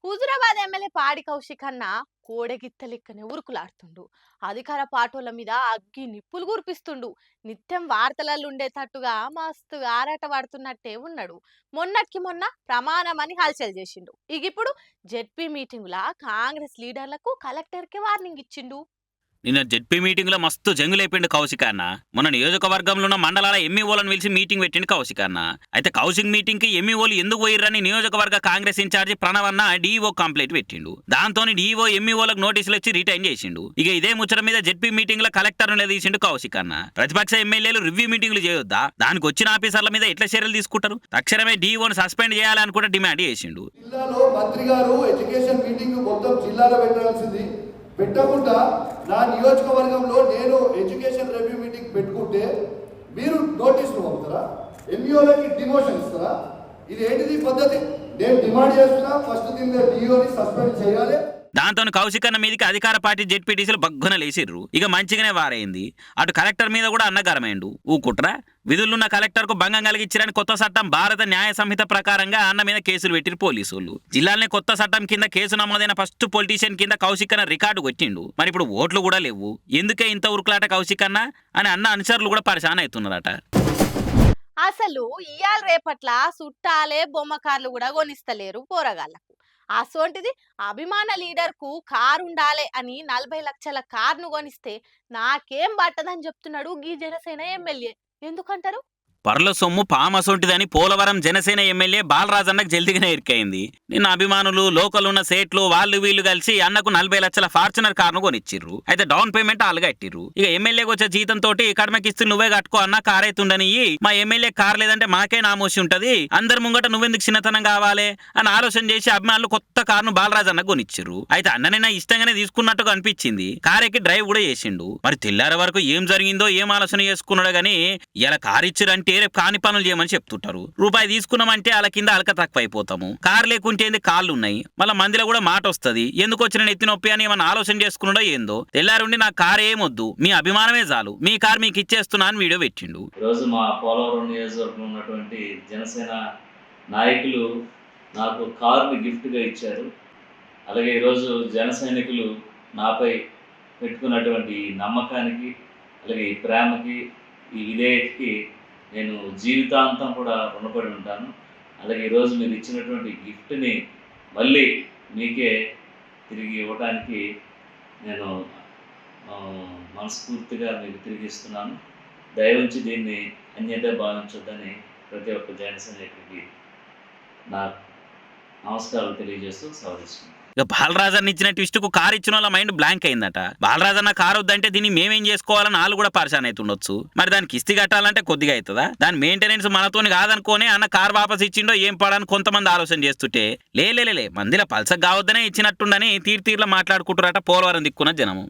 Huzurabad MLA పాడి కౌశిక్ అన్న కోడెగిత్త లెక్కనే ఉరుకులాడుతుండు. అధికార పార్టీల మీద అగ్గి నిప్పులు కురిపిస్తుండు. నిత్యం వార్తలలో ఉండేటట్టుగా మస్తు ఆరాట పడుతున్నట్టే ఉన్నాడు. మొన్నటికి మొన్న ప్రమాణమని హల్చల్ చేసిండు. ఇక ఇప్పుడు జెడ్పీ మీటింగుల కాంగ్రెస్ లీడర్లకు కలెక్టర్కి వార్నింగ్ ఇచ్చిండు. నిన్న జెడ్పీ మీటింగ్ లో మస్తు జంగులేపిండు కౌశిక్ అన్న. మొన్న నియోజకవర్గంలో ఉన్న మండలాల ఎంఈఓలను పిలిచి మీటింగ్ పెట్టిండు కౌశిక్ అన్న. అయితే కౌశిక్ మీటింగ్ కి ఎంఈఓలు ఎందుకు పోయిర్రని నియోజకవర్గ కాంగ్రెస్ ఇన్ఛార్జి ప్రణవన్న డీఈఓ కంప్లైంట్ పెట్టిండు. దాంతో డీఈఓ ఎంఈఓలకు నోటీసులు ఇచ్చి రిటైన్ చేసిండు. ఇక ఇదే ముచ్చట మీద జెడ్పీ మీటింగ్ లో కలెక్టర్ నిలదీసిండు కౌశిక్ అన్న. ప్రతిపక్ష ఎమ్మెల్యేలు రివ్యూ మీటింగ్లు చేయొద్దా, దానికి వచ్చిన ఆఫీసర్ల మీద ఎట్లా చర్యలు తీసుకుంటారు, తక్షణమే డీఈఓను సస్పెండ్ చేయాలని కూడా డిమాండ్ చేసిండు. జిల్లాలో మంత్రి గారు ఎడ్యుకేషన్ మీటింగ్ మొత్తం జిల్లాలో పెట్టాల్సింది పెట్టకుండా నా నియోజకవర్గంలో నేను ఎడ్యుకేషన్ రివ్యూ మీటింగ్ పెట్టుకుంటే మీరు నోటీసులు పంపుతారా? ఎంఈఓలకి డిమోషన్ ఇస్తారా? ఇది ఏంటిది పద్ధతి? నేను డిమాండ్ చేస్తున్నా, ఫస్ట్ దీన్ని డిఓని సస్పెండ్ చేయాలి. దాంతో కౌశిక్ అన్న మీదకి అధికార పార్టీ జెడ్పీటీసీలు బగ్గున లేచిర్రు. ఇక మంచిగానే వారైంది. అటు కలెక్టర్ మీద కూడా అన్నగరమైండు. ఊకుట్రా, విధులున్న కలెక్టర్ కు భంగం కలిగించారని కొత్త చట్టం భారత న్యాయ సంహిత ప్రకారంగా అన్న మీద కేసులు పెట్టిరు పోలీసులు. జిల్లాలోనే కొత్త చట్టం కింద కేసు నమోదైన ఫస్ట్ పొలిటీషియన్ కింద కౌశిక్ అన్న రికార్డు కొట్టిండు. మరి ఇప్పుడు ఓట్లు కూడా లేవు. ఎందుకే ఇంత ఉరుకులాట కౌశిక్ అన్న అని అన్న అనుచరులు కూడా పరిశాన్ అవుతున్నారట. అసలు ఇయాల రేపట్ల సుట్టాలే బొమ్మకార్లు కూడా కొనిస్తలేరు పోరగాళ్ళకు. అసోంటిది అభిమాన లీడర్ కు కారు ఉండాలి అని 40 లక్షల కార్ను కొనిస్తే నాకేం పట్టదని చెప్తున్నాడు గీ జనసేన ఎమ్మెల్యే. ఎందుకంటారు? పర్ల సొమ్ము పామసొంటిదని పోలవరం జనసేన ఎమ్మెల్యే బాలరాజన్నకు జల్దిగానే ఇరికైంది. నిన్న అభిమానులు, లోకల్ ఉన్న సేట్లు వాళ్ళు వీళ్ళు కలిసి అన్నకు 40 లక్షల ఫార్చునర్ కార్ను కొనిచ్చిర్రు. అయితే డౌన్ పేమెంట్ అలగట్టిర్రు. ఇక ఎమ్మెల్యేకి వచ్చే జీతంతో కడమకిస్తూ నువ్వే కట్టుకో అన్న కారైతుండని, మా ఎమ్మెల్యే కార్ లేదంటే మాకే నామోసి ఉంటది, అందరి ముంగట నువ్వెందుకు చిన్నతనం కావాలి అని ఆలోచన చేసి అభిమానులు కొత్త కార్ను బాలరాజన్నకు కొనిచ్చిర్రు. అయితే అన్ననే ఇష్టంగానే తీసుకున్నట్టుగా అనిపించింది. కారెక్కి డ్రైవ్ కూడా చేసిండు. మరి తెల్లారి వరకు ఏం జరిగిందో ఏం ఆలోచన చేసుకున్నాడు గానీ ఇలా కారు ఇచ్చిరంటే రేపు కాని పనులు చేయమని చెప్తుంటారు. రూపాయి తీసుకున్నామంటే వాళ్ళ కింద అలక తక్కువ అయిపోతాము. కారు లేకుంటే కాళ్ళు ఉన్నాయి, మళ్ళీ మందిలో కూడా మాట వస్తుంది. ఎందుకు వచ్చిన నెత్తి నొప్పి అని ఏమన్నా ఆలోచన చేసుకున్నాడో ఏందో. తెల్లారుండి నా కారు ఏమొద్దు, మీ అభిమానమే చాలు, మీ కారు మీకు ఇచ్చేస్తున్నా అని వీడియో పెట్టిండు. ఈరోజు మా పోలవరం నియోజకవర్గంలో ఉన్నటువంటి జనసేన నాయకులు నాకు కారుని గిఫ్ట్గా ఇచ్చారు. అలాగే ఈరోజు జన సైనికులు నాపై పెట్టుకున్నటువంటి నమ్మకానికి, అలాగే ఈ ప్రేమకి, ఈ విధేయతకి నేను జీవితాంతం కూడా రుణపడి ఉంటాను. అలాగే ఈరోజు మీరు ఇచ్చినటువంటి గిఫ్ట్ని మళ్ళీ మీకే తిరిగి ఇవ్వడానికి నేను మనస్ఫూర్తిగా మీకు తిరిగి ఇస్తున్నాను. దయవుంచి దీన్ని అన్యత భావించొద్దని ప్రతి ఒక్క జనసేనకి నా నమస్కారాలు తెలియజేస్తూ సవరిస్తున్నాను. ఇక బాలరాజన్న ఇచ్చిన ట్విస్ట్ కు కారు ఇచ్చిన వాళ్ళ మైండ్ బ్లాంక్ అయిందట. బాలరాజన్న కారు వద్దంటే దీన్ని మేమేం చేసుకోవాలని వాళ్ళు కూడా పరిశాన్ అవుతుండొచ్చు. మరి దానికి కిస్తీ కట్టాలంటే కొద్దిగా అవుతుందా? దాని మెయింటెనెన్స్ మనతోని కాదనుకోనే అన్న కారు వాపస్ ఇచ్చిండో ఏం పడని కొంతమంది ఆలోచన చేస్తుంటే లే మందిలో పల్సకు కావద్దనే ఇచ్చినట్టుండని తీర్లా మాట్లాడుకుంటారట పోలవరం దిక్కున్న జనము.